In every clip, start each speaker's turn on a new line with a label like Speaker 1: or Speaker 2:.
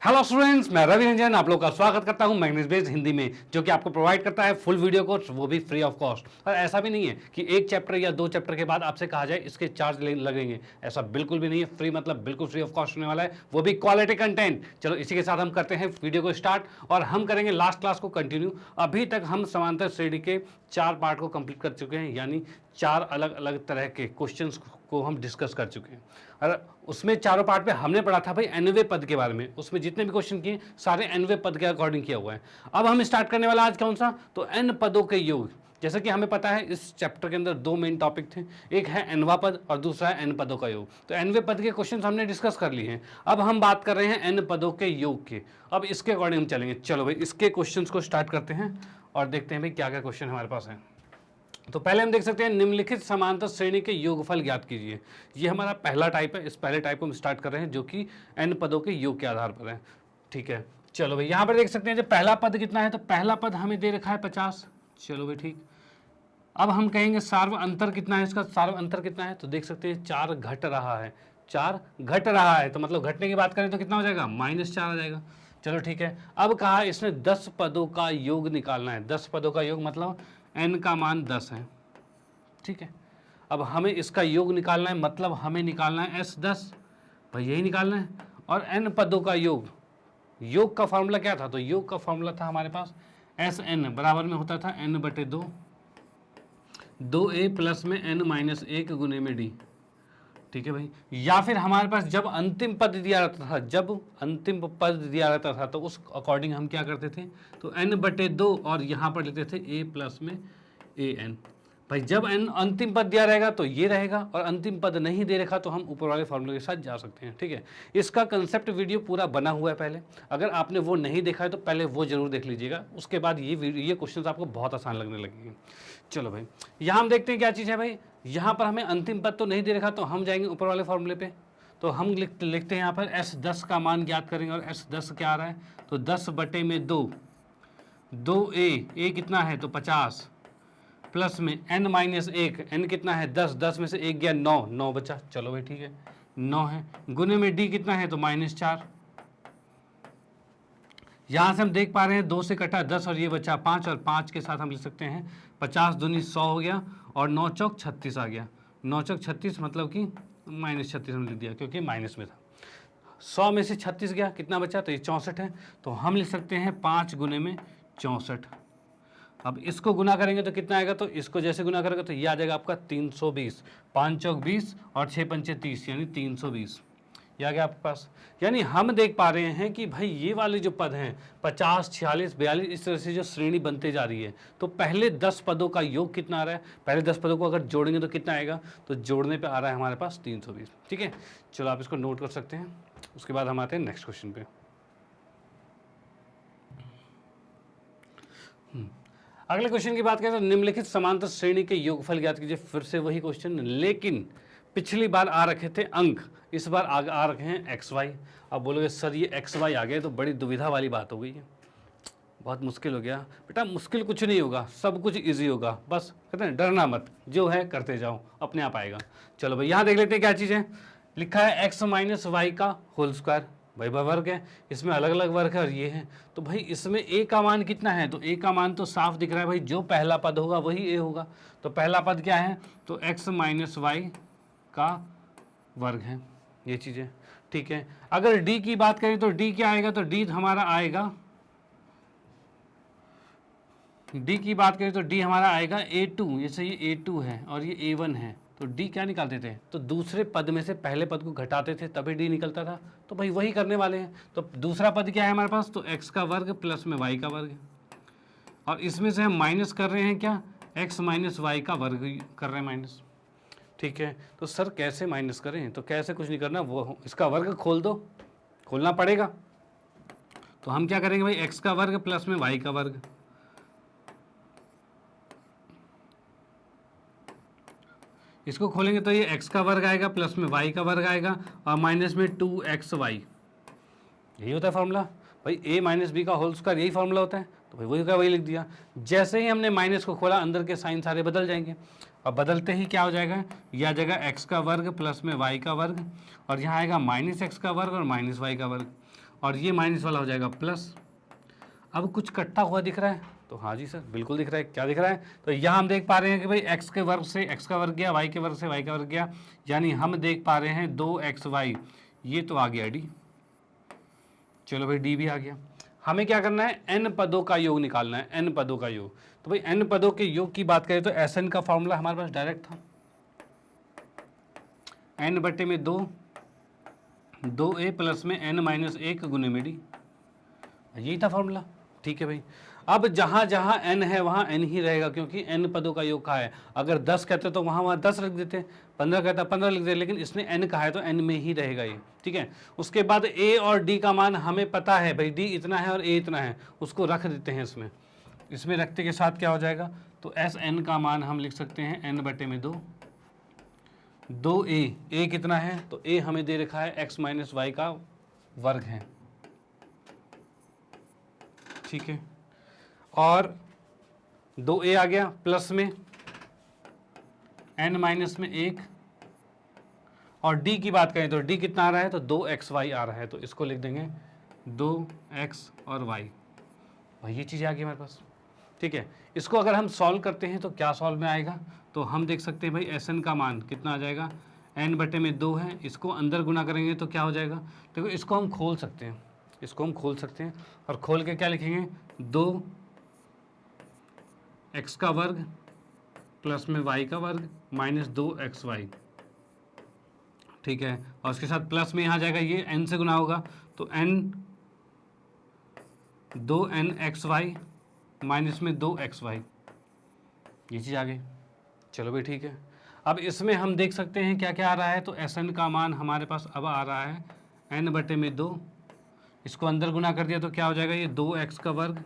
Speaker 1: Hello students, मैं रवि रंजन आप लोग का स्वागत करता हूं मैग्नेस बेस्ड हिंदी में, जो कि आपको प्रोवाइड करता है फुल वीडियो कोर्स, वो भी फ्री ऑफ कॉस्ट। और ऐसा भी नहीं है कि एक चैप्टर या दो चैप्टर के बाद आपसे कहा जाए इसके चार्ज लगेंगे, ऐसा बिल्कुल भी नहीं है। फ्री मतलब बिल्कुल फ्री ऑफ कॉस्ट होने वाला है, वो भी क्वालिटी कंटेंट। चलो इसी के साथ हम करते हैं वीडियो को स्टार्ट, और हम करेंगे लास्ट क्लास को कंटिन्यू। अभी तक हम समांतर श्रेणी के 4 पार्ट को कंप्लीट कर चुके हैं, यानी 4 अलग अलग तरह के क्वेश्चंस को हम डिस्कस कर चुके हैं। और उसमें चारों पार्ट पे हमने पढ़ा था भाई एनवे पद के बारे में। उसमें जितने भी क्वेश्चन किए सारे एनवे पद के अकॉर्डिंग किया हुआ है। अब हम स्टार्ट करने वाला आज कौन सा, तो एन पदों के योग। जैसे कि हमें पता है इस चैप्टर के अंदर 2 मेन टॉपिक थे, एक है एनवा पद और दूसरा है एन पदों का योग। तो एनवे पद के क्वेश्चन हमने डिस्कस कर लिए हैं, अब हम बात कर रहे हैं एन पदों के योग के। अब इसके अकॉर्डिंग हम चलेंगे। चलो भाई इसके क्वेश्चन को स्टार्ट करते हैं और देखते हैं भाई क्या क्या क्वेश्चन हमारे पास है। तो पहले हम देख सकते हैं निम्नलिखित समांतर श्रेणी के योगफल ज्ञात कीजिए। ये हमारा पहला टाइप है। इस पहले टाइप को हम स्टार्ट कर रहे हैं जो कि एन पदों के योग के आधार पर है। ठीक है, चलो भाई यहाँ पर देख सकते हैं जो पहला पद कितना है, तो पहला पद हमें दे रखा है 50। चलो भाई ठीक। अब हम कहेंगे सार्व अंतर कितना है, इसका सार्व अंतर कितना है, तो देख सकते हैं 4 घट रहा है। 4 घट रहा है तो मतलब घटने की बात करें तो कितना हो जाएगा, -4 आ जाएगा। चलो ठीक है। अब कहा इसने 10 पदों का योग निकालना है। 10 पदों का योग मतलब n का मान 10 है। ठीक है, अब हमें इसका योग निकालना है, मतलब हमें निकालना है S10 भाई, यही निकालना है। और n पदों का योग, योग का फॉर्मूला क्या था, तो योग का फॉर्मूला था हमारे पास Sn बराबर में होता था n/2, 2a प्लस में n-1 गुने में d। ठीक है भाई, या फिर हमारे पास जब अंतिम पद दिया रहता था, जब अंतिम पद दिया रहता था तो उस अकॉर्डिंग हम क्या करते थे, तो n/2 और यहाँ पर लेते थे a प्लस में an। भाई जब अंतिम पद दिया रहेगा तो ये रहेगा, और अंतिम पद नहीं दे रखा तो हम ऊपर वाले फॉर्मूले के साथ जा सकते हैं। ठीक है, इसका कंसेप्ट वीडियो पूरा बना हुआ है पहले, अगर आपने वो नहीं देखा है तो पहले वो जरूर देख लीजिएगा, उसके बाद ये क्वेश्चन आपको बहुत आसान लगने लगेंगे। चलो भाई यहाँ हम देखते हैं क्या चीज़ है भाई। यहाँ पर हमें अंतिम पद तो नहीं दे रखा, तो हम जाएंगे ऊपर वाले फॉर्मूले पे। तो हम लिखते हैं यहाँ पर S10 का मान ज्ञात करेंगे, और S10 क्या आ रहा है, तो 10/2, 2a कितना है, तो 50 प्लस में n-1, n कितना है 10, 10 में से 1 गया 9, 9 बचा। चलो भाई ठीक है, 9 है। गुने में d कितना है, तो -4। यहाँ से हम देख पा रहे हैं 2 से कटा 10 और ये बचा 5, और 5 के साथ हम लिख सकते हैं 50 दूनी 100 हो गया, और 9 चौक 36 आ गया। 9 चौक 36 मतलब कि -36 हमने लिख दिया क्योंकि माइनस में था। 100 में से 36 गया, कितना बचा, तो ये 64 है। तो हम लिख सकते हैं 5 गुने में 64। अब इसको गुना करेंगे तो कितना आएगा, तो इसको जैसे गुना करेंगे तो ये आ जाएगा आपका 320। 5 चौक 20 और 6 पंचे 30, यानी 320 ये आ गया आपके पास। यानी हम देख पा रहे हैं कि भाई ये वाले जो पद हैं 50, 46, 42 इस तरह से जो श्रेणी बनते जा रही है, तो पहले 10 पदों का योग कितना आ रहा है, पहले 10 पदों को अगर जोड़ेंगे तो कितना आएगा, तो जोड़ने पे आ रहा है हमारे पास 320। ठीक है, चलो आप इसको नोट कर सकते हैं। उसके बाद हम आते हैं नेक्स्ट क्वेश्चन पे। अगले क्वेश्चन की बात करें तो निम्नलिखित समांतर श्रेणी के योगफल ज्ञात कीजिए। फिर से वही क्वेश्चन, लेकिन पिछली बार आ रखे थे अंक, इस बार आ रखे हैं XY। अब बोलोगे सर ये XY आ गए तो बड़ी दुविधा वाली बात हो गई है, बहुत मुश्किल हो गया। बेटा मुश्किल कुछ नहीं होगा, सब कुछ इजी होगा, बस कहते हैं डरना मत, जो है करते जाओ, अपने आप आएगा। चलो भाई यहाँ देख लेते हैं क्या चीज़ है। लिखा है x - y का होल स्क्वायर, भाई वर्ग है, इसमें अलग अलग वर्ग है और ये है। तो भाई इसमें a का मान कितना है, तो a का मान तो साफ दिख रहा है भाई, जो पहला पद होगा वही a होगा। तो पहला पद क्या है, तो x - y का वर्ग है, ये चीज़ है। ठीक है, अगर d की बात करें तो d क्या आएगा, तो d हमारा आएगा, d की बात करें तो d हमारा आएगा a2, ये सही a2 है और ये a1 है। तो d क्या निकालते थे, तो दूसरे पद में से पहले पद को घटाते थे तभी d निकलता था। तो भाई वही करने वाले हैं। तो दूसरा पद क्या है हमारे पास, तो x का वर्ग प्लस में y का वर्ग है, और इसमें से हम माइनस कर रहे हैं क्या, x - y का वर्ग कर रहे हैं माइनस। ठीक है, तो सर कैसे माइनस करें, तो कैसे कुछ नहीं करना, वो इसका वर्ग खोल दो, खोलना पड़ेगा। तो हम क्या करेंगे भाई, x का वर्ग प्लस में y का वर्ग, इसको खोलेंगे तो ये x का वर्ग आएगा प्लस में y का वर्ग आएगा और माइनस में 2xy, यही होता है फॉर्मूला भाई। a - b का होल स्क्वायर यही फॉर्मूला होता है। तो भाई वही का वही लिख दिया। जैसे ही हमने माइनस को खोला अंदर के साइन सारे बदल जाएंगे, और बदलते ही क्या हो जाएगा, ये आ जाएगा x का वर्ग प्लस में y का वर्ग, और यहाँ आएगा -x का वर्ग और -y का वर्ग। और ये माइनस वाला हो जाएगा प्लस। अब कुछ कट्टा हुआ दिख रहा है, तो हाँ जी सर बिल्कुल दिख रहा है। क्या दिख रहा है? तो यहाँ हम देख पा रहे हैं कि भाई x के वर्ग से x का वर्ग गया, y के वर्ग से y का वर्ग गया, यानी हम देख पा रहे हैं 2xy, ये तो आ गया d। चलो भाई d भी आ गया। हमें क्या करना है? n पदों का योग निकालना है, n पदों का योग। तो भाई n पदों के योग की बात करें तो Sn का फॉर्मूला हमारे पास डायरेक्ट था, n बटे में 2a प्लस में n माइनस 1 गुने में d, यही था फॉर्मूला। ठीक है भाई, अब जहां जहां n है वहां n ही रहेगा, क्योंकि n पदों का योग कहा है। अगर 10 कहते तो वहां 10 रख देते, 15 कहता 15 लिख देते, लेकिन इसने n कहा है तो n में ही रहेगा ये। ठीक है, उसके बाद a और d का मान हमें पता है भाई, d इतना है और a इतना है, उसको रख देते हैं इसमें। इसमें रखते के साथ क्या हो जाएगा? तो Sn का मान हम लिख सकते हैं n बटे में 2a कितना है? तो a हमें दे रखा है x माइनस वाई का वर्ग है। ठीक है, और 2a आ गया प्लस में n माइनस में 1, और d की बात करें तो d कितना आ रहा है? तो 2xy आ रहा है, तो इसको लिख देंगे 2x और y। भाई ये चीज़ आ गई हमारे पास। ठीक है, इसको अगर हम सॉल्व करते हैं तो क्या सॉल्व में आएगा? तो हम देख सकते हैं भाई Sn का मान कितना आ जाएगा? n बटे में 2 है, इसको अंदर गुना करेंगे तो क्या हो जाएगा? देखो इसको हम खोल सकते हैं, इसको हम खोल सकते हैं, और खोल के क्या लिखेंगे? 2x का वर्ग प्लस में y का वर्ग माइनस 2xy। ठीक है, और उसके साथ प्लस में यहाँ जाएगा, ये n से गुना होगा, तो n 2nxy माइनस में 2xy, ये चीज़ आ गई। चलो भाई ठीक है, अब इसमें हम देख सकते हैं क्या क्या आ रहा है। तो Sn का मान हमारे पास अब आ रहा है n बटे में 2, इसको अंदर गुना कर दिया तो क्या हो जाएगा? ये 2x का वर्ग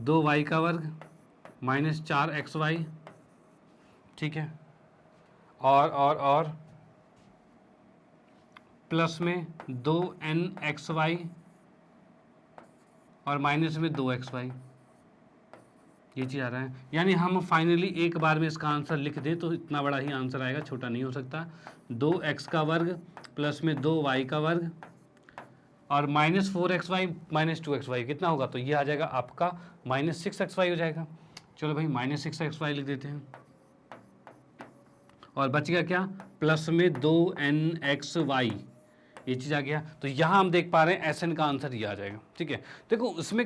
Speaker 1: 2y का वर्ग माइनस 4xy। ठीक है, और प्लस में 2nxy और माइनस में 2xy, ये चीज़ आ रहा है। यानी हम फाइनली एक बार में इसका आंसर लिख दें तो इतना बड़ा ही आंसर आएगा, छोटा नहीं हो सकता। 2x का वर्ग प्लस में 2y का वर्ग और माइनस 4xy माइनस 2xy कितना होगा? तो ये आ जाएगा आपका माइनस 6xy हो जाएगा। चलो भाई माइनस 6xy लिख देते हैं, और बच गया क्या? प्लस में 2nxy, ये चीज़ आ गया। तो यहाँ हम देख पा रहे हैं Sn का आंसर ये आ जाएगा। ठीक है, देखो इसमें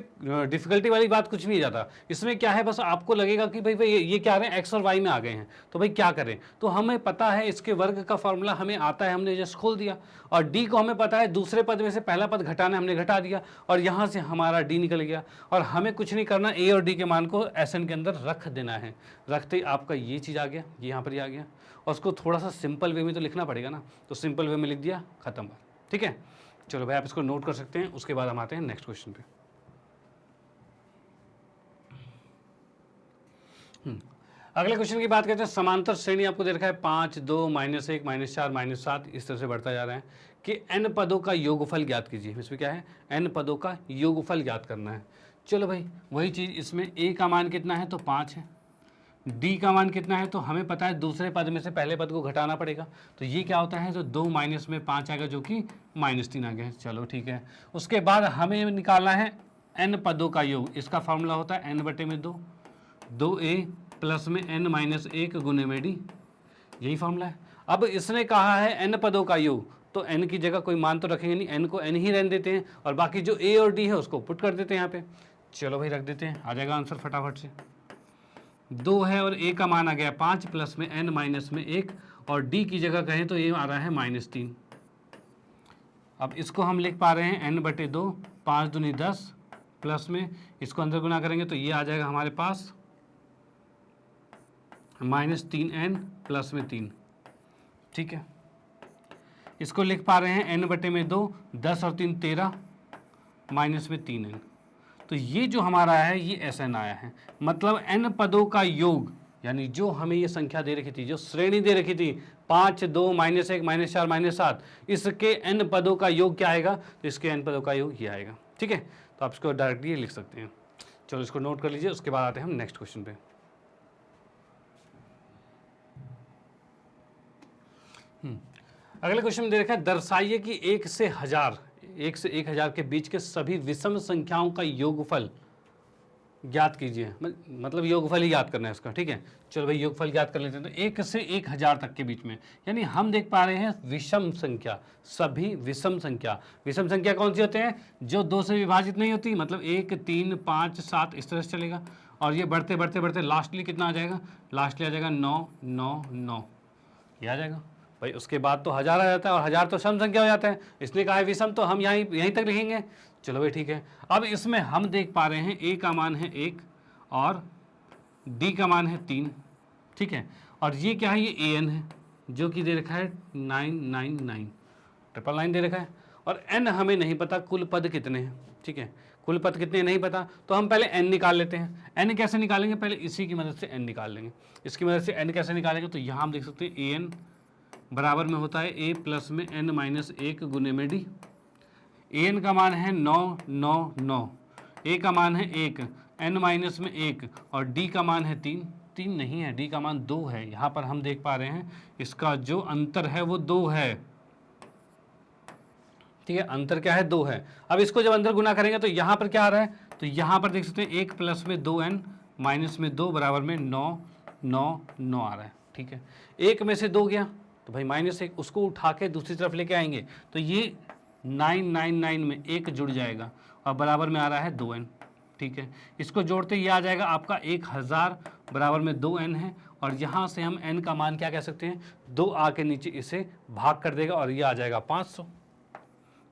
Speaker 1: डिफिकल्टी वाली बात कुछ नहीं जाता। इसमें क्या है, बस आपको लगेगा कि भाई ये क्या आ रहे हैं, x और y में आ गए हैं, तो भाई क्या करें? तो हमें पता है इसके वर्ग का फॉर्मूला हमें आता है, हमने जस्ट खोल दिया, और d को हमें पता है दूसरे पद में से पहला पद घटाना, हमने घटा दिया, और यहाँ से हमारा d निकल गया, और हमें कुछ नहीं करना, a और d के मान को Sn के अंदर रख देना है। रखते ही आपका ये चीज़ आ गया, ये यहाँ पर ही आ गया, और उसको थोड़ा सा सिंपल वे में तो लिखना पड़ेगा ना, तो सिंपल वे में लिख दिया, खत्म बात। ठीक है, चलो भाई आप इसको नोट कर सकते हैं। उसके बाद हम आते हैं नेक्स्ट क्वेश्चन पे। अगले क्वेश्चन की बात करते हैं। समांतर श्रेणी आपको दे रखा है 5, 2, -1, -4, -7, इस तरह से बढ़ता जा रहा है कि n पदों का योगफल ज्ञात कीजिए। इसमें क्या है? n पदों का योगफल ज्ञात करना है। चलो भाई वही चीज़, इसमें a का मान कितना है? तो 5 है। d का मान कितना है? तो हमें पता है दूसरे पद में से पहले पद को घटाना पड़ेगा, तो ये क्या होता है? तो 2 माइनस में 5 आएगा, जो कि -3 आ गया। चलो ठीक है, उसके बाद हमें निकालना है n पदों का योग। इसका फार्मूला होता है n बटे में 2, 2a प्लस में n माइनस 1 गुने में d, यही फार्मूला है। अब इसने कहा है n पदों का योग, तो n की जगह कोई मान तो रखेंगे नहीं, n को n ही रहने देते हैं, और बाकी जो a और d है उसको पुट कर देते हैं यहाँ पे। चलो भाई रख देते हैं, आ जाएगा आंसर फटाफट से। 2 है और a का मान आ गया 5 प्लस में n माइनस में 1, और d की जगह कहें तो ये आ रहा है -3। अब इसको हम लिख पा रहे हैं n बटे 2, 5 दूनी 10 प्लस में इसको अंदर गुना करेंगे तो ये आ जाएगा हमारे पास -3n प्लस में 3। ठीक है, इसको लिख पा रहे हैं n बटे में 2, 10 और 3 13 माइनस में 3n। तो ये जो हमारा है ये Sn आया है, मतलब n पदों का योग, यानी जो हमें ये संख्या दे रखी थी, जो श्रेणी दे रखी थी 5, 2, -1, -4, -7, इसके n पदों का योग क्या आएगा? तो इसके n पदों का योग ये आएगा। ठीक है, तो आप इसको डायरेक्टली लिख सकते हैं। चलो इसको नोट कर लीजिए, उसके बाद आते हैं हम नेक्स्ट क्वेश्चन पे। अगले क्वेश्चन में दे रखा है, दर्शाइए कि 1 से 1000, 1 से 1000 के बीच के सभी विषम संख्याओं का योगफल ज्ञात कीजिए। मतलब योगफल ही याद करना है इसका, ठीक है। चलो भाई योगफल ज्ञात कर लेते हैं। तो 1 से 1000 तक के बीच में, यानी हम देख पा रहे हैं विषम संख्या, सभी विषम संख्या। विषम संख्या कौन सी होते हैं? जो 2 से विभाजित नहीं होती, मतलब 1, 3, 5, 7 इस तरह से चलेगा। और ये बढ़ते बढ़ते बढ़ते लास्टली कितना आ जाएगा? लास्टली आ जाएगा 9, 9, 9, ये आ जाएगा भाई। उसके बाद तो 1000 आ जाता है, और 1000 तो सम संख्या हो जाता है, इसलिए कहा है विषम, तो हम यहीं तक लिखेंगे। चलो भाई ठीक है। अब इसमें हम देख पा रहे हैं a का मान है 1 और d का मान है 3, ठीक है। और ये क्या है? ये an है, जो कि दे रखा है 999, 999 दे रखा है। और n हमें नहीं पता कुल पद कितने हैं, ठीक है। कुल पद कितने नहीं पता, तो हम पहले n निकाल लेते हैं। n कैसे निकालेंगे? पहले इसी की मदद से n निकाल लेंगे। इसकी मदद से n कैसे निकालेंगे? तो यहाँ हम देख सकते हैं an बराबर में होता है a प्लस में n माइनस 1 गुने में d। an का मान है 9, 9, 9, a का मान है 1, n माइनस में 1, और d का मान है 3, 3 नहीं है, d का मान 2 है। यहाँ पर हम देख पा रहे हैं इसका जो अंतर है वो 2 है, ठीक है। अंतर क्या है? 2 है। अब इसको जब अंदर गुना करेंगे तो यहाँ पर क्या आ रहा है? तो यहाँ पर देख सकते हैं 1 प्लस में 2n माइनस में 2 बराबर में 9, 9, 9 आ रहा है, ठीक है। 1 में से 2 गया तो भाई -1, उसको उठा के दूसरी तरफ लेके आएंगे तो ये 999 में 1 जुड़ जाएगा और बराबर में आ रहा है 2n, ठीक है। इसको जोड़ते ये आ जाएगा आपका 1000 बराबर में 2n है, और यहाँ से हम n का मान क्या कह सकते हैं? 2 आ के नीचे इसे भाग कर देगा और ये आ जाएगा 500।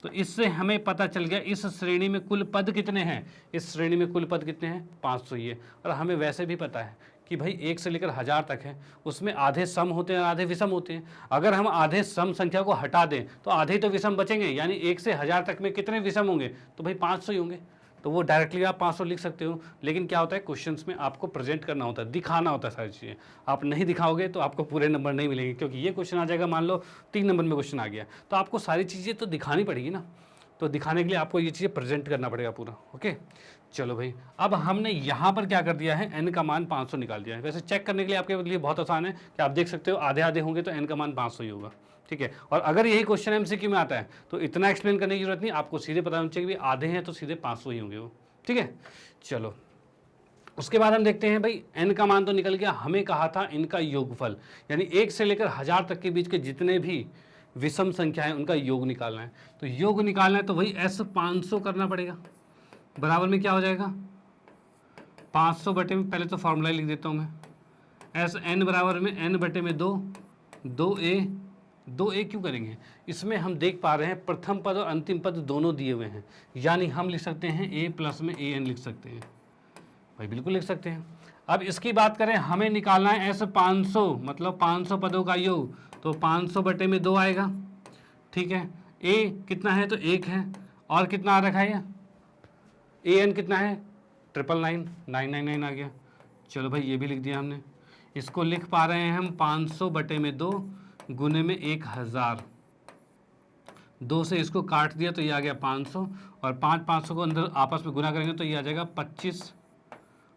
Speaker 1: तो इससे हमें पता चल गया इस श्रेणी में कुल पद कितने हैं। इस श्रेणी में कुल पद कितने हैं? 500 ही है। और हमें वैसे भी पता है कि भाई 1 से लेकर 1000 तक है, उसमें आधे सम होते हैं, आधे विषम होते हैं। अगर हम आधे सम संख्या को हटा दें तो आधे तो विषम बचेंगे, यानी 1 से 1000 तक में कितने विषम होंगे? तो भाई 500 ही होंगे। तो वो डायरेक्टली आप 500 लिख सकते हो। लेकिन क्या होता है, क्वेश्चंस में आपको प्रेजेंट करना होता है, दिखाना होता है सारी चीज़ें। आप नहीं दिखाओगे तो आपको पूरे नंबर नहीं मिलेंगे, क्योंकि ये क्वेश्चन आ जाएगा, मान लो 3 नंबर में क्वेश्चन आ गया, तो आपको सारी चीज़ें तो दिखानी पड़ेगी ना। तो दिखाने के लिए आपको ये चीज़ें प्रेजेंट करना पड़ेगा पूरा, ओके। चलो भाई, अब हमने यहाँ पर क्या कर दिया है? n का मान 500 निकाल दिया है। वैसे चेक करने के लिए आपके लिए बहुत आसान है कि आप देख सकते हो आधे आधे होंगे तो n का मान 500 ही होगा, ठीक है। और अगर यही क्वेश्चन MCQ में आता है तो इतना एक्सप्लेन करने की जरूरत नहीं, आपको सीधे पता होना चाहिए कि आधे हैं तो सीधे 500 ही होंगे वो, ठीक है। चलो उसके बाद हम देखते हैं भाई n का मान तो निकल गया, हमें कहा था इनका योगफल, यानी 1 से लेकर 1000 तक के बीच के जितने भी विषम संख्या है उनका योग निकालना है। तो योग निकालना है तो वही S 500 करना पड़ेगा। बराबर में क्या हो जाएगा? 500 बटे में, पहले तो फॉर्मूला लिख देता हूँ मैं, S n बराबर में n बटे में 2, 2a क्यों करेंगे? इसमें हम देख पा रहे हैं प्रथम पद और अंतिम पद दोनों दिए हुए हैं, यानी हम लिख सकते हैं a प्लस में an लिख सकते हैं भाई, बिल्कुल लिख सकते हैं। अब इसकी बात करें, हमें निकालना है S 500, मतलब 500 पदों का योग, तो 500 बटे में 2 आएगा, ठीक है। a कितना है? तो 1 है, और कितना आ रखा है? an कितना है? 999, 999 आ गया। चलो भाई ये भी लिख दिया हमने। इसको लिख पा रहे हैं हम 500 बटे में 2 गुने में 1000, 2 से इसको काट दिया तो ये आ गया 500, और 500 को अंदर आपस में गुना करेंगे तो ये आ जाएगा 25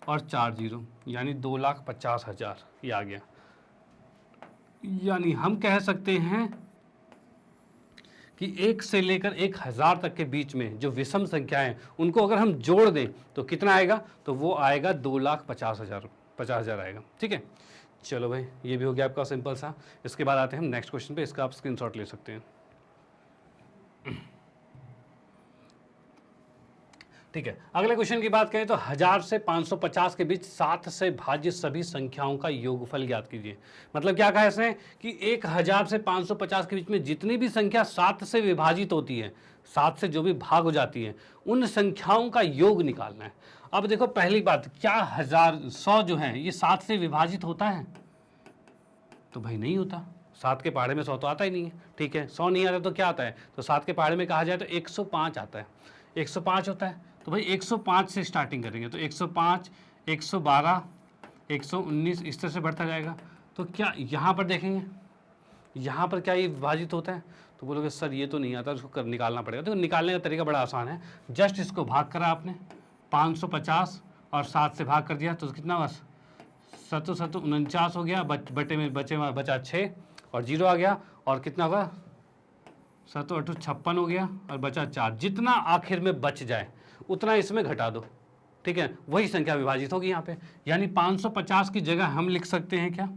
Speaker 1: और 4 0, यानी 2,50,000 ये आ गया। यानी हम कह सकते हैं कि 1 से लेकर 1000 तक के बीच में जो विषम संख्या है उनको अगर हम जोड़ दें तो कितना आएगा? तो वो आएगा 2,50,000 आएगा, ठीक है। चलो भाई ये भी हो गया आपका सिंपल सा। इसके बाद आते हैं हम नेक्स्ट क्वेश्चन पे, इसका आप स्क्रीनशॉट ले सकते हैं, ठीक है। अगले क्वेश्चन की बात करें तो 1000 से 550 के बीच 7 से भाज्य सभी संख्याओं का योगफल ज्ञात कीजिए। मतलब क्या कहा इसने कि 1000 से 550 के बीच में जितनी भी संख्या 7 से विभाजित होती है, 7 से जो भी भाग हो जाती है, उन संख्याओं का योग निकालना है। अब देखो पहली बात, क्या 100 जो है ये 7 से विभाजित होता है? तो भाई नहीं होता, 7 के पहाड़े में 100 तो आता ही नहीं है, ठीक है। 100 नहीं आता तो क्या आता है? तो 7 के पहाड़े में कहा जाए तो 105 आता है, 105 होता है। तो भाई 105 से स्टार्टिंग करेंगे तो 105, 112, 119 इस तरह से बढ़ता जाएगा। तो क्या यहाँ पर देखेंगे, यहाँ पर क्या ये विभाजित होता है? तो बोलोगे सर ये तो नहीं आता, उसको निकालना पड़ेगा। तो निकालने का तरीका बड़ा आसान है, जस्ट इसको भाग करा आपने, 550 और 7 से भाग कर दिया तो कितना बस 749 हो गया, बटे में बचा 6 और 0 आ गया, और कितना हुआ 7 8 56 हो गया और बचा 4। जितना आखिर में बच जाए उतना इसमें घटा दो, ठीक है, वही संख्या विभाजित होगी यहाँ पे। यानी 550 की जगह हम लिख सकते हैं क्या,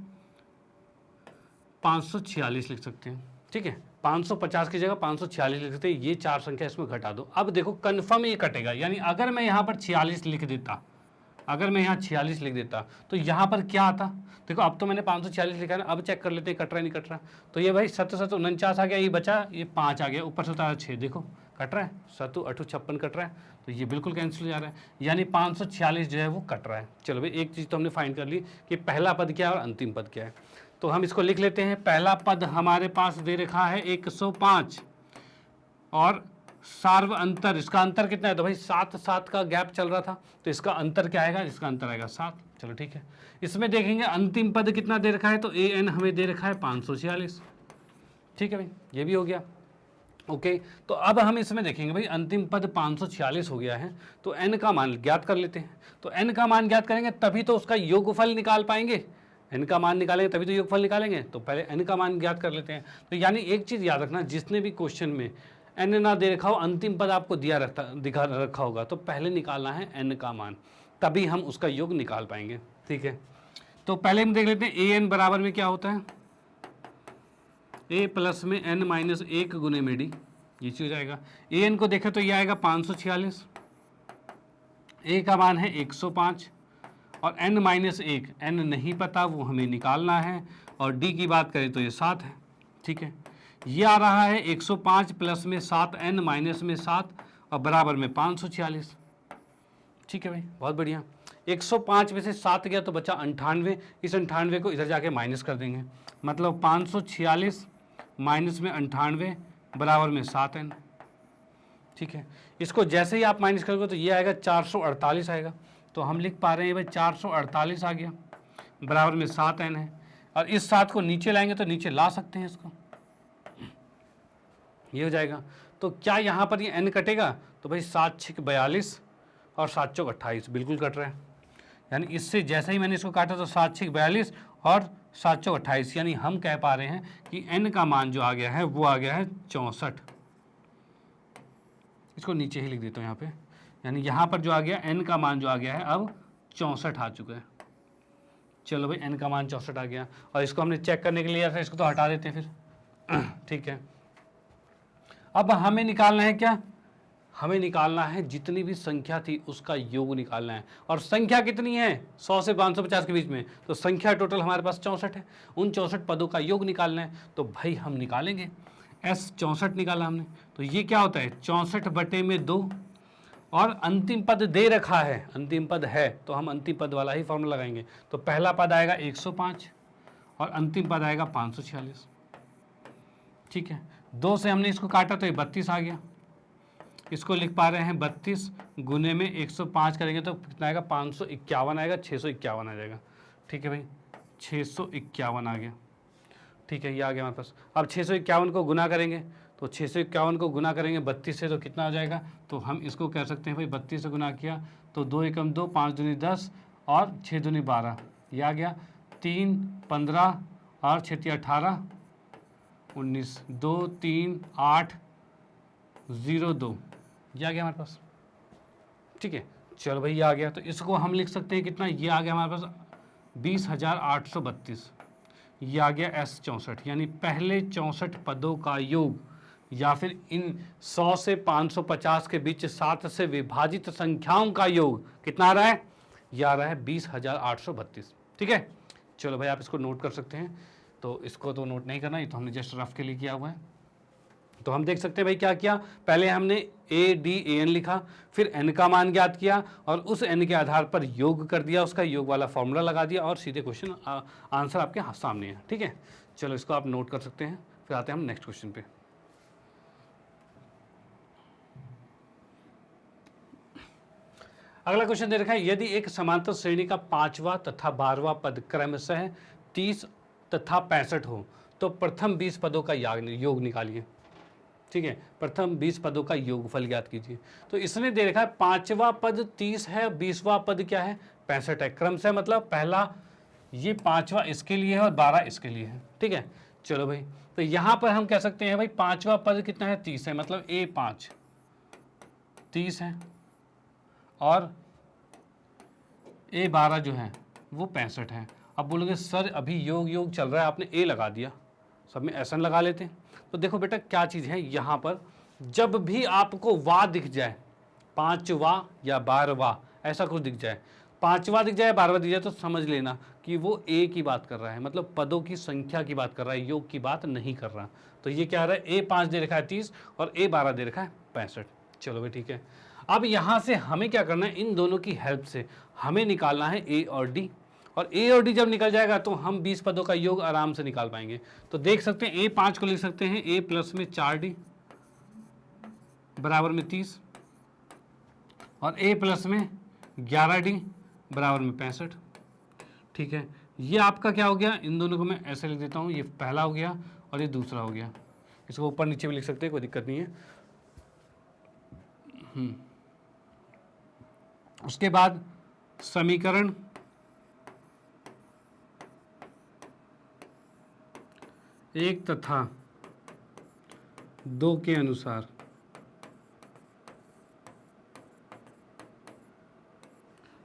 Speaker 1: 546 लिख सकते हैं, ठीक है। 550 की जगह 546 लिख सकते हैं, ये 4 संख्या इसमें घटा दो। अब देखो कन्फर्म ये कटेगा, यानी अगर मैं यहाँ पर 46 लिख देता, अगर मैं यहाँ 46 लिख देता तो यहाँ पर क्या आता, देखो अब तो मैंने 546 लिखा है ना, अब चेक कर लेते हैं कट रहा है नहीं कट रहा। तो ये भाई 7 7 49 आ गया, ये बचा, ये 5 आ गया, ऊपर से उतारा 6, देखो कट रहा है, 7 8 56 कट रहा है, तो ये बिल्कुल कैंसिल हो जा रहा है, यानी 546 जो है वो कट रहा है। चलो भाई एक चीज़ तो हमने फाइंड कर ली कि पहला पद क्या है और अंतिम पद क्या है। तो हम इसको लिख लेते हैं। पहला पद हमारे पास दे रखा है 105 और सार्व अंतर, इसका अंतर कितना है, तो भाई 7 7 का गैप चल रहा था, तो इसका अंतर क्या आएगा, इसका अंतर आएगा 7। चलो ठीक है, इसमें देखेंगे अंतिम पद कितना दे रखा है, तो an हमें दे रखा है 546, ठीक है भाई, ये भी हो गया। ओके, तो अब हम इसमें देखेंगे भाई अंतिम पद 546 हो गया है, तो n का मान ज्ञात कर लेते हैं। तो n का मान ज्ञात करेंगे तभी तो उसका योगफल निकाल पाएंगे, n का मान निकालेंगे तभी तो योगफल निकालेंगे, तो पहले n का मान ज्ञात कर लेते हैं। तो यानी एक चीज़ याद रखना, जिसने भी क्वेश्चन में n ना दे रखा हो, अंतिम पद आपको दिखा रखा होगा, तो पहले निकालना है n का मान, तभी हम उसका योग निकाल पाएंगे, ठीक है। तो पहले हम देख लेते हैं an बराबर में क्या होता है, a प्लस में n माइनस 1 गुने में d, ये चीज हो जाएगा। an को देखें तो ये आएगा 546, a का मान है 105 और n माइनस 1, n नहीं पता वो हमें निकालना है, और d की बात करें तो ये 7 है, ठीक है। ये आ रहा है 105 प्लस में 7, n माइनस में 7 और बराबर में 546, ठीक है भाई, बहुत बढ़िया। 105 में से 7 गया तो बचा 98, इस 98 को इधर जाके माइनस कर देंगे, मतलब 546 माइनस में 98 बराबर में 7n, ठीक है। इसको जैसे ही आप माइनस करोगे तो ये आएगा 448 आएगा, तो हम लिख पा रहे हैं भाई 448 आ गया, बराबर में 7n है, और इस 7 को नीचे लाएंगे तो नीचे ला सकते हैं इसको, ये हो जाएगा। तो क्या यहाँ पर ये n कटेगा, तो भाई 7 6 42 और 7 चौक 28 बिल्कुल कट रहा है, यानी इससे जैसे ही मैंने इसको काटा तो 7 6 42 और 7 चौक 28, यानी हम कह पा रहे हैं कि n का मान जो आ गया है वो आ गया है 64। इसको नीचे ही लिख देता हूँ यहाँ पे, यानी यहाँ पर जो आ गया n का मान जो आ गया है अब 64 आ चुका है। चलो भाई n का मान 64 आ गया, और इसको हमने चेक करने के लिए लिया था, इसको तो हटा देते हैं फिर, ठीक है। अब हमें निकालना है क्या, हमें निकालना है जितनी भी संख्या थी उसका योग निकालना है, और संख्या कितनी है 100 से 550 के बीच में, तो संख्या टोटल हमारे पास 64 है, उन 64 पदों का योग निकालना है, तो भाई हम निकालेंगे। s 64 निकाला हमने, तो ये क्या होता है 64 बटे में 2, और अंतिम पद दे रखा है, अंतिम पद है तो हम अंतिम पद वाला ही फॉर्मूला लगाएंगे। तो पहला पद आएगा 105 और अंतिम पद आएगा 546, ठीक है। 2 से हमने इसको काटा तो ये 32 आ गया, इसको लिख पा रहे हैं 32 गुने में 105 करेंगे तो कितना आएगा 551 आएगा, 651 आ जाएगा, ठीक है भाई, 651 आ गया, ठीक है, ये आ गया हमारे पास। अब 651 को गुना करेंगे, तो 651 को गुना करेंगे 32 से तो कितना आ जाएगा, तो हम इसको कह सकते हैं भाई 32 से गुना किया तो 2 एकम 2, 5 दूनी 10 और 6 दूनी 12, ये आ गया 3 15 और 6 18 19, 2 3 8 0 2, ये आ गया हमारे पास, ठीक है। चलो भाई ये आ गया, तो इसको हम लिख सकते हैं कितना, ये आ गया हमारे पास 20,832, ये आ गया s 64, यानी पहले 64 पदों का योग, या फिर इन 100 से 550 के बीच 7 से विभाजित संख्याओं का योग कितना आ रहा है, ये आ रहा है 20,832, ठीक है। चलो भाई आप इसको नोट कर सकते हैं, तो इसको तो नोट नहीं करना, ये तो हमने जस्ट रफ के लिए किया हुआ है। तो हम देख सकते हैं भाई क्या किया, पहले हमने ADAN लिखा, फिर n का मान ज्ञात किया और उस n के आधार पर योग कर दिया, उसका योग वाला फॉर्मूला लगा दिया और सीधे क्वेश्चन आंसर आपके सामने है, ठीक है। चलो इसको आप नोट कर सकते हैं, फिर आते हैं हम नेक्स्ट क्वेश्चन पे। अगला क्वेश्चन दे रखा है, यदि एक समांतर श्रेणी का 5वां तथा 12वां पद क्रमशः 30 तथा 65 हो तो प्रथम 20 पदों का योग निकालिए, ठीक है। प्रथम 20 पदों का योगफल ज्ञात कीजिए। तो इसने दे रखा है 5वां पद 30 है, 20वां पद क्या है 65 है, क्रमशः मतलब पहला ये 5वां इसके लिए है और 12 इसके लिए है, ठीक है। चलो भाई, तो यहां पर हम कह सकते हैं भाई पांचवा पद कितना है, 30 है, मतलब A5 30 है और A12 जो है वो 65 है। अब बोलोगे सर अभी योग योग चल रहा है, आपने A लगा दिया, सब में SN लगा लेते हैं। तो देखो बेटा क्या चीज़ है, यहाँ पर जब भी आपको वा दिख जाए, 5वां या 12वां ऐसा कुछ दिख जाए, 5वां दिख जाए 12वां दिख जाए, तो समझ लेना कि वो A की बात कर रहा है, मतलब पदों की संख्या की बात कर रहा है, योग की बात नहीं कर रहा। तो ये क्या आ रहा है, A5 दे रखा है 30 और A12 दे रखा है 65। चलो भाई ठीक है। अब यहाँ से हमें क्या करना है, इन दोनों की हेल्प से हमें निकालना है A और D, और A और D जब निकल जाएगा तो हम 20 पदों का योग आराम से निकाल पाएंगे। तो देख सकते हैं A5 को लिख सकते हैं A प्लस में 4D बराबर में 30 और A प्लस में 11D बराबर में 65। ठीक है, ये आपका क्या हो गया, इन दोनों को मैं ऐसे लिख देता हूँ, ये पहला हो गया और ये दूसरा हो गया। इसको ऊपर नीचे भी लिख सकते हैं, कोई दिक्कत नहीं है। उसके बाद समीकरण एक तथा दो के अनुसार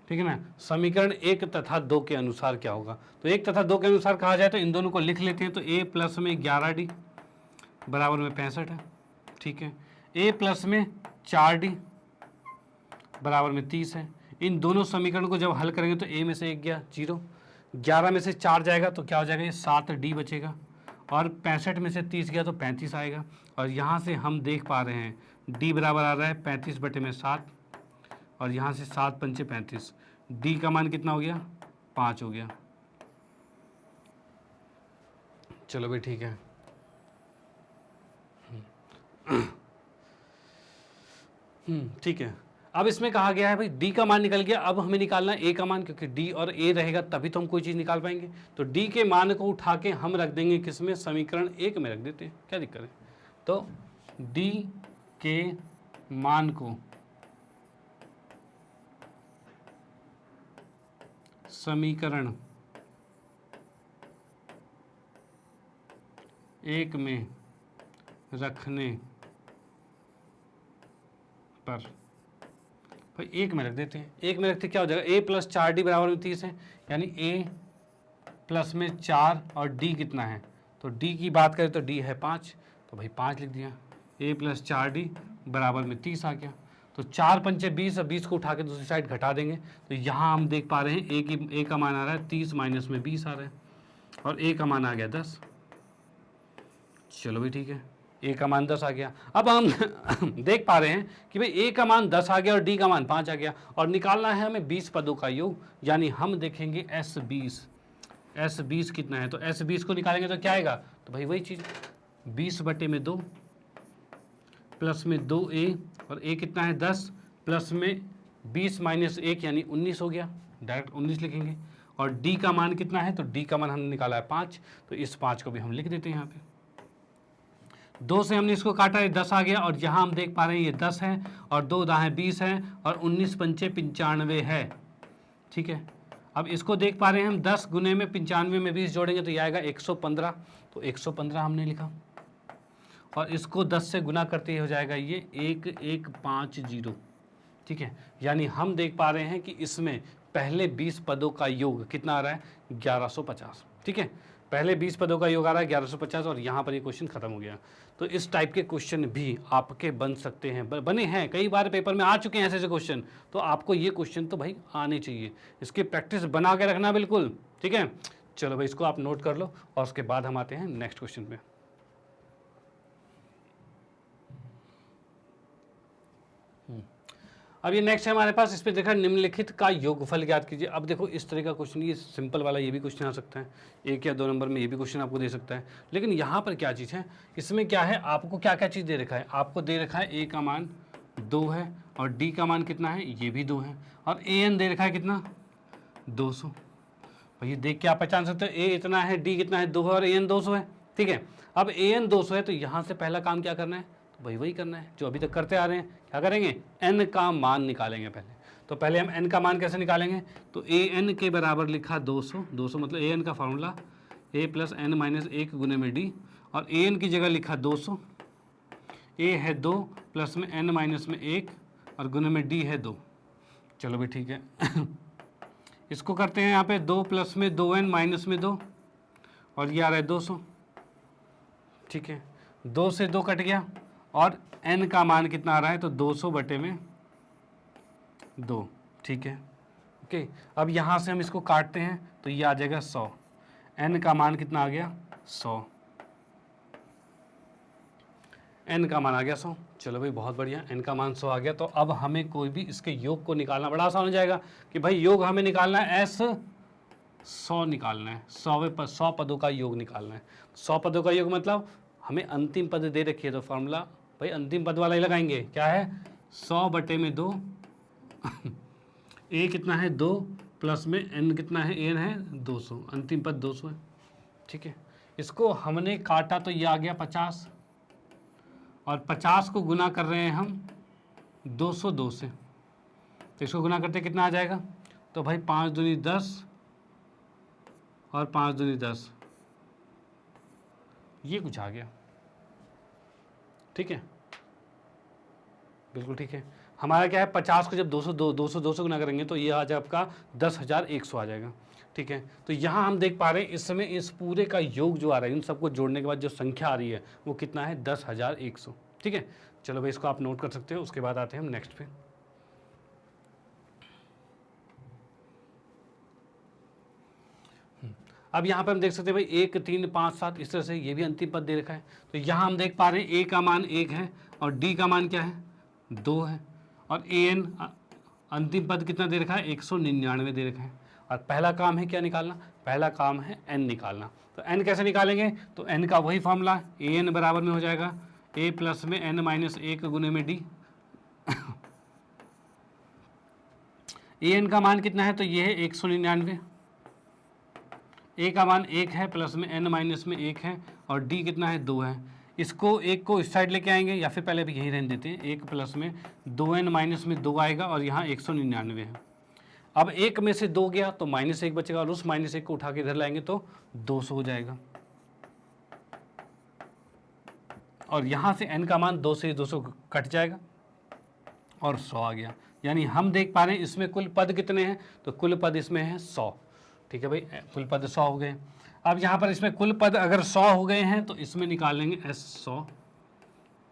Speaker 1: ठीक है ना, समीकरण एक तथा दो के अनुसार क्या होगा, तो एक तथा दो के अनुसार कहा जाए तो इन दोनों को लिख लेते हैं। तो A प्लस में 11D बराबर में 65 है। ठीक है, A प्लस में 4D बराबर में 30 है। इन दोनों समीकरण को जब हल करेंगे तो A में से 1 गया 0, 11 में से 4 जाएगा तो क्या हो जाएगा, ये 7D बचेगा, और 65 में से 30 गया तो 35 आएगा। और यहाँ से हम देख पा रहे हैं D बराबर आ रहा है 35/7, और यहाँ से 7 पंचे 35, D का मान कितना हो गया, 5 हो गया। चलो भाई ठीक है। ठीक है, अब इसमें कहा गया है भाई D का मान निकल गया, अब हमें निकालना है A का मान, क्योंकि D और A रहेगा तभी तो हम कोई चीज़ निकाल पाएंगे। तो D के मान को उठा के हम रख देंगे किसमें, समीकरण 1 में रख देते हैं, क्या दिक्कत है। तो D के मान को समीकरण 1 में रखने पर भाई 1 में रख देते हैं। 1 में रखते क्या हो जाएगा, A प्लस 4D बराबर में 30 है, यानी A प्लस में 4 और D कितना है, तो D की बात करें तो D है 5, तो भाई 5 लिख दिया। A प्लस 4D बराबर में 30 आ गया। तो 4 पंचे 20 और 20 को उठा के दूसरी साइड घटा देंगे, तो यहाँ हम देख पा रहे हैं A का मान आ रहा है 30 माइनस में 20 आ रहा है, और A का मान आ गया 10। चलो भाई ठीक है, A का मान 10 आ गया। अब हम देख पा रहे हैं कि भाई A का मान 10 आ गया और D का मान 5 आ गया, और निकालना है हमें 20 पदों का योग, यानी हम देखेंगे S20 कितना है। तो S20 को निकालेंगे तो क्या आएगा, तो भाई वही चीज़ 20/2 प्लस में 2A, और A कितना है 10, प्लस में 20 माइनस 1 यानी 19 हो गया, डायरेक्ट 19 लिखेंगे। और D का मान कितना है, तो D का मान हमने निकाला है 5, तो इस 5 को भी हम लिख देते हैं यहाँ पे। 2 से हमने इसको काटा है 10 आ गया, और यहाँ हम देख पा रहे हैं ये 10 है और 2 दाएँ 20 है, और 19 पंचे 95 है। ठीक है, अब इसको देख पा रहे हैं हम 10 गुने में 95 में 20 जोड़ेंगे तो ये आएगा 115, तो 115 हमने लिखा, और इसको 10 से गुना करते ही हो जाएगा ये 1150। ठीक है, यानी हम देख पा रहे हैं कि इसमें पहले 20 पदों का योग कितना आ रहा है, 1150। ठीक है, पहले 20 पदों का योग आ रहा है 1150, और यहाँ पर ये क्वेश्चन खत्म हो गया। तो इस टाइप के क्वेश्चन भी आपके बन सकते हैं, बने हैं, कई बार पेपर में आ चुके हैं ऐसे क्वेश्चन। तो आपको ये क्वेश्चन तो भाई आने चाहिए, इसकी प्रैक्टिस बना के रखना बिल्कुल। ठीक है, चलो भाई इसको आप नोट कर लो, और उसके बाद हम आते हैं नेक्स्ट क्वेश्चन पे। अब ये नेक्स्ट है हमारे पास, इस पर देखा निम्नलिखित का योगफल ज्ञात कीजिए। अब देखो इस तरह का क्वेश्चन, ये सिंपल वाला ये भी क्वेश्चन आ सकता है, 1 या 2 नंबर में ये भी क्वेश्चन आपको दे सकता है। लेकिन यहाँ पर क्या चीज़ है, इसमें क्या है, आपको क्या क्या चीज़ दे रखा है, आपको दे रखा है A का मान 2 है, और D का मान कितना है, ये भी 2 है, और AN दे रखा है कितना, 200। भाई ये देख के आप पहचान सकते हो, A इतना है, D कितना है, 2 है, और AN 200 है। ठीक है, अब AN 200 है, तो यहाँ से पहला काम क्या करना है, तो भाई वही करना है जो अभी तक करते आ रहे हैं। क्या करेंगे, n का मान निकालेंगे पहले। तो पहले हम n का मान कैसे निकालेंगे, तो an के बराबर लिखा 200 मतलब an का फार्मूला ए प्लस एन माइनस 1 गुने में डी, और ए एन की जगह लिखा 200, ए है 2 प्लस में एन माइनस में 1 और गुने में डी है 2। चलो भाई ठीक है इसको करते हैं यहाँ पे 2 प्लस में 2n माइनस में 2 और ये आ रहा है 200। ठीक है, 2 से 2 कट गया और n का मान कितना आ रहा है, तो 200 बटे में 2। ठीक है, ओके। अब यहाँ से हम इसको काटते हैं तो ये आ जाएगा 100, n का मान कितना आ गया 100, n का मान आ गया 100। चलो भाई बहुत बढ़िया, n का मान 100 आ गया। तो अब हमें कोई भी इसके योग को निकालना बड़ा आसान हो जाएगा कि भाई योग हमें निकालना है s 100 निकालना है, 100 पदों का योग निकालना है। 100 पदों का योग मतलब हमें अंतिम पद दे रखी है तो फॉर्मूला भाई अंतिम पद वाला ही लगाएंगे। क्या है 100 बटे में 2 a कितना है 2 प्लस में n कितना है, n है 200, अंतिम पद 200 है। ठीक है, इसको हमने काटा तो ये आ गया 50 और 50 को गुना कर रहे हैं हम 202 से, तो इसको गुना करते कितना आ जाएगा, तो भाई 5 दूनी 10 और 5 दूनी 10, ये कुछ आ गया। ठीक है, बिल्कुल ठीक है। हमारा क्या है 50 को जब 200 से गुना करेंगे तो ये आ जाए आपका 10,100 आ जाएगा। ठीक है, तो यहाँ हम देख पा रहे हैं इस समय इस पूरे का योग जो आ रहा है इन सबको जोड़ने के बाद जो संख्या आ रही है वो कितना है 10,100। ठीक है, चलो भाई इसको आप नोट कर सकते हो। उसके बाद आते हैं हम नेक्स्ट पे। अब यहाँ पे हम देख सकते हैं भाई 1 3 5 7 इस तरह से ये भी अंतिम पद दे रखा है। तो यहाँ हम देख पा रहे हैं ए का मान 1 है और डी का मान क्या है 2 है और ए एन अंतिम पद कितना दे रखा है 199 दे रखा है। और पहला काम है क्या निकालना, पहला काम है एन निकालना। तो एन कैसे निकालेंगे, तो एन का वही फॉर्मूला ए एन बराबर में हो जाएगा ए प्लस में एन माइनस 1 गुने में डी। ए एन का मान कितना है, तो ये है 199, ए का मान 1 है प्लस में एन माइनस में 1 है और डी कितना है 2 है। इसको एक को इस साइड लेके आएंगे या फिर पहले भी यही रहने देते हैं, 1 प्लस में 2n माइनस में 2 आएगा और यहाँ 199 है। अब 1 में से 2 गया तो -1 बचेगा और उस -1 को उठा के इधर लाएंगे तो 200 हो जाएगा और यहाँ से n का मान 2 से 200 कट जाएगा और 100 आ गया। यानी हम देख पा रहे हैं इसमें कुल पद कितने हैं, तो कुल पद इसमें है 100। ठीक है भाई, कुल पद 100 हो गए। अब यहाँ पर इसमें कुल पद अगर 100 हो गए हैं तो इसमें निकाल लेंगे s 100,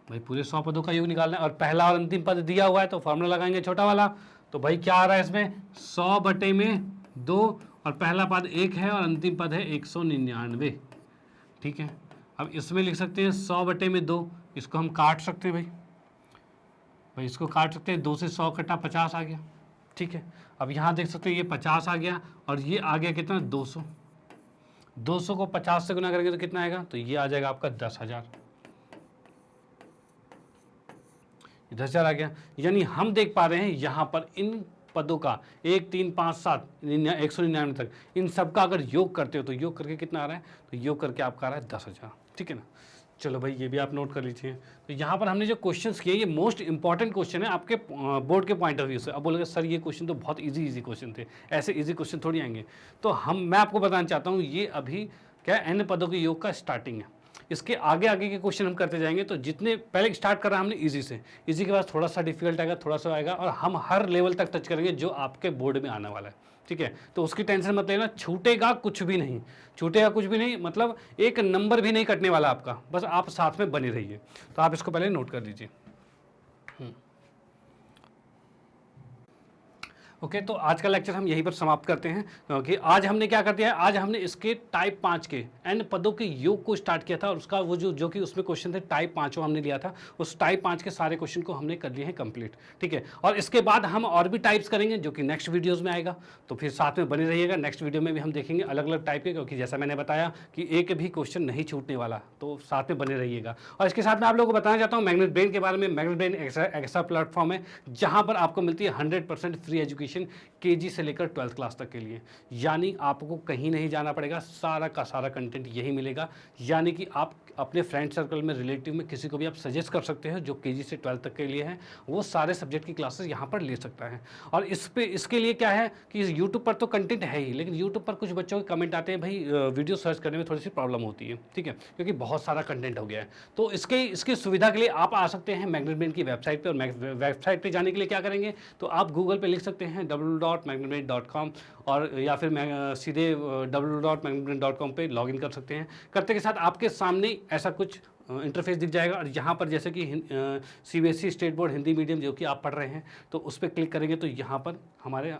Speaker 1: भाई पूरे 100 पदों का योग निकालना है और पहला और अंतिम पद दिया हुआ है तो फॉर्मूला लगाएंगे छोटा वाला। तो भाई क्या आ रहा है इसमें 100 बटे में 2 और पहला पद 1 है और अंतिम पद है 199। ठीक है, अब इसमें लिख सकते हैं 100 बटे में 2, इसको हम काट सकते हैं भाई इसको काट सकते हैं, 2 से 100 कटा 50 आ गया। ठीक है, अब यहाँ देख सकते हैं ये 50 आ गया और ये आ गया कितना 200, 200 को 50 से गुना करेंगे तो कितना आएगा, तो ये आ जाएगा आपका 10,000, 10,000 आ गया। यानी हम देख पा रहे हैं यहाँ पर इन पदों का 1 3 5 7 199 तक इन सब का अगर योग करते हो तो योग करके कितना आ रहा है, तो योग करके आपका आ रहा है 10,000। ठीक है ना, चलो भाई ये भी आप नोट कर लीजिए। तो यहाँ पर हमने जो क्वेश्चंस किए ये मोस्ट इंपॉर्टेंट क्वेश्चन है आपके बोर्ड के पॉइंट ऑफ व्यू से। अब बोलोगे सर ये क्वेश्चन तो बहुत इजी क्वेश्चन थे, ऐसे इजी क्वेश्चन थोड़ी आएंगे। तो मैं आपको बताना चाहता हूँ ये अभी क्या n पदों के योग का स्टार्टिंग है, इसके आगे आगे के क्वेश्चन हम करते जाएंगे। तो जितने पहले स्टार्ट करा हमने इजी से, इजी के बाद थोड़ा सा डिफिकल्ट आएगा, थोड़ा सा आएगा और हम हर लेवल तक टच करेंगे जो आपके बोर्ड में आने वाला है। ठीक है, तो उसकी टेंशन मत लेना, छूटेगा कुछ भी नहीं, छूटेगा कुछ भी नहीं, मतलब एक नंबर भी नहीं कटने वाला आपका, बस आप साथ में बने रहिए। तो आप इसको पहले नोट कर लीजिए। ओके, तो आज का लेक्चर हम यहीं पर समाप्त करते हैं क्योंकि आज हमने क्या कर दिया है, आज हमने इसके टाइप 5 के n पदों के योग को स्टार्ट किया था और उसका वो जो कि उसमें क्वेश्चन थे टाइप 5 हमने लिया था, उस टाइप 5 के सारे क्वेश्चन को हमने कर लिए हैं कंप्लीट। ठीक है, और इसके बाद हम और भी टाइप्स करेंगे जो कि नेक्स्ट वीडियोज़ में आएगा, तो फिर साथ में बने रहिएगा। नेक्स्ट वीडियो में भी हम देखेंगे अलग अलग टाइप के, क्योंकि जैसा मैंने बताया कि एक भी क्वेश्चन नहीं छूटने वाला, तो साथ में बने रहिएगा। और इसके साथ मैं आप लोगों को बताना चाहता हूँ मैग्नेट ब्रेन के बारे में। मैग्नेट ब्रेन ऐसा प्लेटफॉर्म है जहाँ पर आपको मिलती है 100% फ्री एजुकेशन एजुकेशन केजी से लेकर 12th क्लास तक के लिए। यानी आपको कहीं नहीं जाना पड़ेगा, सारा का सारा कंटेंट यही मिलेगा। यानी कि आप अपने फ्रेंड सर्कल में, रिलेटिव में किसी को भी आप सजेस्ट कर सकते हो जो केजी से 12th तक के लिए है, वो सारे सब्जेक्ट की क्लासेस यहाँ पर ले सकता है। और इसके लिए क्या है कि यूट्यूब पर तो कंटेंट है ही, लेकिन यूट्यूब पर कुछ बच्चों के कमेंट आते हैं, भाई वीडियो सर्च करने में थोड़ी सी प्रॉब्लम होती है, ठीक है, क्योंकि बहुत सारा कंटेंट हो गया है। तो इसकी सुविधा के लिए आप आ सकते हैं मैग्नेट ब्रेन की वेबसाइट पर। और वेबसाइट पर जाने के लिए क्या करेंगे, तो आप गूगल पे लिख सकते हैं www.magnetbrain.com, और या फिर सीधे www.magnetbrain.com पे लॉगिन कर सकते हैं। करते के साथ आपके सामने ऐसा कुछ इंटरफेस दिख जाएगा। और यहाँ पर जैसे कि CBSE state board Hindi medium जो कि आप पढ़ रहे हैं, तो उस पर क्लिक करेंगे तो यहाँ पर हमारे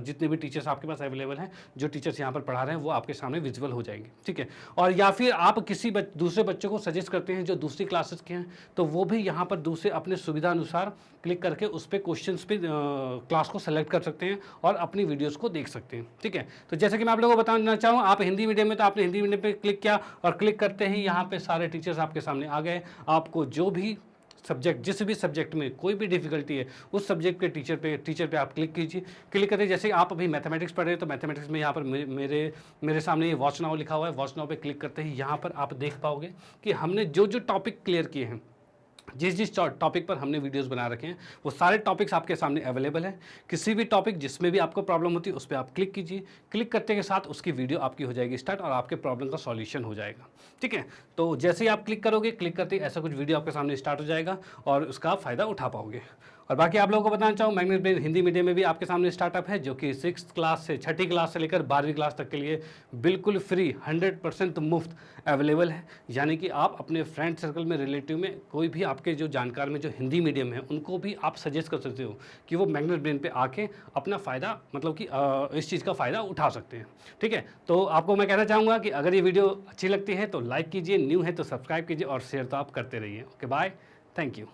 Speaker 1: जितने भी टीचर्स आपके पास अवेलेबल हैं, जो टीचर्स यहाँ पर पढ़ा रहे हैं, वो आपके सामने विजुअल हो जाएंगे, ठीक है। और या फिर आप किसी दूसरे बच्चों को सजेस्ट करते हैं जो दूसरी क्लासेस के हैं, तो वो भी यहाँ पर दूसरे अपने सुविधा अनुसार क्लिक करके उस पर क्वेश्चन पे क्लास को सेलेक्ट कर सकते हैं और अपनी वीडियोज़ को देख सकते हैं, ठीक है। तो जैसे कि मैं आप लोगों को बताना चाहूँ, आप हिंदी मीडियम में, तो आपने हिंदी मीडियम पे क्लिक किया और क्लिक करते ही यहाँ पे सारे टीचर्स आपके सामने आ गए। आपको जो भी सब्जेक्ट, जिस भी सब्जेक्ट में कोई भी डिफिकल्टी है, उस सब्जेक्ट के टीचर पे आप क्लिक कीजिए। क्लिक करते जैसे आप अभी मैथमेटिक्स पढ़ रहे हैं, तो मैथमेटिक्स में यहाँ पर मेरे सामने ये वॉच नाउ लिखा हुआ है। वॉच नाउ पे क्लिक करते ही यहाँ पर आप देख पाओगे कि हमने जो जो टॉपिक क्लियर किए हैं, जिस टॉपिक पर हमने वीडियोस बना रखे हैं, वो सारे टॉपिक्स आपके सामने अवेलेबल है। किसी भी टॉपिक जिसमें भी आपको प्रॉब्लम होती है, उस पर आप क्लिक कीजिए। क्लिक करते के साथ उसकी वीडियो आपकी हो जाएगी स्टार्ट और आपके प्रॉब्लम का सॉल्यूशन हो जाएगा, ठीक है। तो जैसे ही आप क्लिक करोगे, क्लिक करते ही ऐसा कुछ वीडियो आपके सामने स्टार्ट हो जाएगा और उसका आप फ़ायदा उठा पाओगे। और बाकी आप लोगों को बताना चाहूँ, मैग्नेट ब्रेन हिंदी मीडियम में भी आपके सामने स्टार्टअप है, जो कि 6th क्लास से 6ठी क्लास से लेकर 12वीं क्लास तक के लिए बिल्कुल फ्री 100% मुफ्त अवेलेबल है। यानी कि आप अपने फ्रेंड सर्कल में, रिलेटिव में, कोई भी आपके जो जानकार में जो हिंदी मीडियम है, उनको भी आप सजेस्ट कर सकते हो कि वो मैग्नेट ब्रेन पे आके अपना फ़ायदा, मतलब कि इस चीज़ का फ़ायदा उठा सकते हैं, ठीक है। तो आपको मैं कहना चाहूँगा कि अगर ये वीडियो अच्छी लगती है तो लाइक कीजिए, न्यू है तो सब्सक्राइब कीजिए और शेयर तो आप करते रहिए। Okay, bye, thank you.